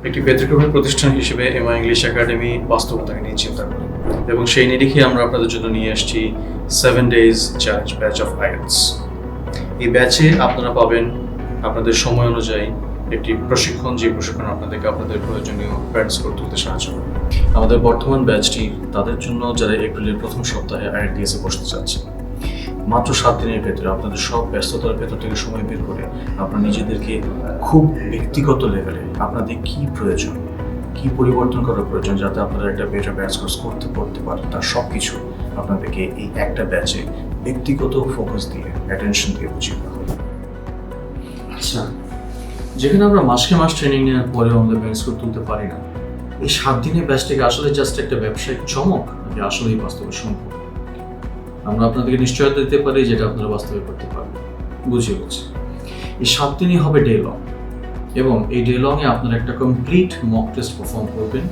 একটি ব্যতিক্রমী প্রতিষ্ঠান হিসেবে এমআই ইংলিশ একাডেমি বাস্তবতাকে নিয়ে চিন্তা করি এবং সেই নিরিখে আমরা আপনাদের জন্য নিয়ে আসছি 7 days challenge batch of IELTS. এই ব্যাচে আপনারা পাবেন আপনাদের সময় অনুযায়ী একটি প্রশিক্ষণ, যে প্রশিক্ষণ আপনাদেরকে আপনাদের প্রয়োজনীয় ব্যান্ড স্কোর তুলতে সাহায্য করবে। আমাদের বর্তমান ব্যাচটি তাদের জন্য যারা এপ্রিলের প্রথম সপ্তাহে আইএলটিএস এ বসতে চাচ্ছে। মাত্র 7 দিনের ভেতরে আপনাদের সব ব্যস্ততার ভেতর থেকে সময় বের করে আপনারা নিজেদেরকে খুব ব্যক্তিগত লেভেলে আপনাদের কি প্রয়োজন, কি পরিবর্তন করার প্রয়োজন, যাতে আপনারা একটা বেটার ব্যাচ কোর্স করতে পারেন, তার সব কিছু আপনাদেরকে এই একটা ব্যাচে ব্যক্তিগত ফোকাস দিয়ে, অ্যাটেনশন দিয়ে বুঝিয়ে দেওয়া হবে। আচ্ছা, যেখানে আমরা মাসকে মাস ট্রেনিং নেওয়ার পরেও আমাদের ব্যাচ স্কোর তুলতে পারি না, এই 7 দিনের ব্যাচটাকে আসলে জাস্ট একটা ব্যবসায়িক চমক নাকি আসলেই বাস্তবে সম্ভব? আমরা আপনাদেরকে নিশ্চয়তা দিতে পারি যেটা আপনারা বাস্তবে করতে পারবেন। বুঝিয়ে বলছি, এই 7 দিনই হবে ডে লং, এবং এই ডে লংয়ে আপনারা একটা কমপ্লিট মক টেস্ট পারফর্ম করবেন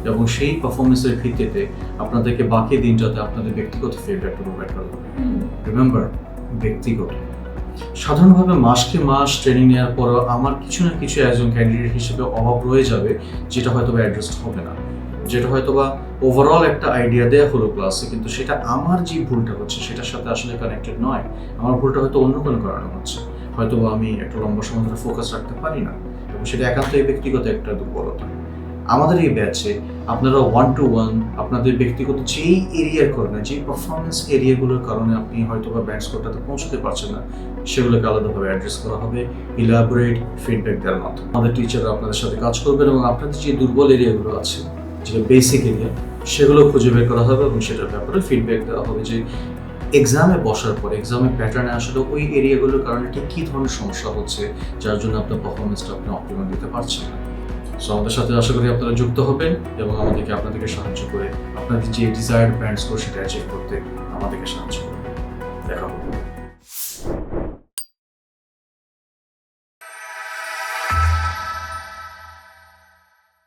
এবং সেই পারফরমেন্সের ভিত্তিতে আপনাদেরকে বাকি দিনটাতে আপনাদের ব্যক্তিগত ফিডব্যাকটা প্রোভাইড করা হবে। রিমেম্বার, ব্যক্তিগত। সাধারণভাবে মাসকে মাস ট্রেনিং নেওয়ার পরও আমার কিছু না কিছু একজন ক্যান্ডিডেট হিসেবে অভাব রয়ে যাবে, যেটা হয়তো অ্যাড্রেস হবে না, যেটা হয়তো বা ওভারঅল একটা আইডিয়া দেওয়া হলো ক্লাসে, কিন্তু সেটা আমার যে ভুলটা হচ্ছে সেটার সাথে আসলে কানেক্টেড নয়। আমার ভুলটা হয়তো অন্য কোনো কারণে হচ্ছে, হয়তো আমি একটা লম্বা সময় ধরে ফোকাস রাখতে পারি না, এবং সেটা একান্তই ব্যক্তিগত একটা দুর্বলতা। আমাদের এই ব্যাচে আপনারা 1-to-1 আপনাদের ব্যক্তিগত যেই এরিয়ার কারণে, যেই পারফরমেন্স এরিয়াগুলোর কারণে আপনি হয়তো বা ব্যান্ড স্কোরটাতে পৌঁছতে পারছেন না, সেগুলোকে আলাদাভাবে অ্যাড্রেস করা হবে ইলাবোরেট ফিডব্যাক দেওয়ার মাধ্যমে। আমাদের টিচাররা আপনাদের সাথে কাজ করবেন এবং আপনাদের যে দুর্বল এরিয়াগুলো আছে, যে বেসিক এরিয়া, সেগুলো খুঁজে বের করা হবে এবং সেটার ব্যাপারে ফিডব্যাক দেওয়া হবে যে এক্সামে বসার পর এক্সামের প্যাটার্নে আসলে ওই এরিয়াগুলোর কারণে ঠিক কী ধরনের সমস্যা হচ্ছে, যার জন্য আপনার পারফরমেন্সটা আপনি অপটিমাম দিতে পারছেন না। সো আমাদের সাথে আশা করি আপনারা যুক্ত হবেন এবং আপনাদেরকে সাহায্য করে আপনাদের যে ডিজায়ার্ড ব্যান্ড স্কোর সেটা অ্যাচিভ করতে আমাদেরকে সাহায্য করবেন।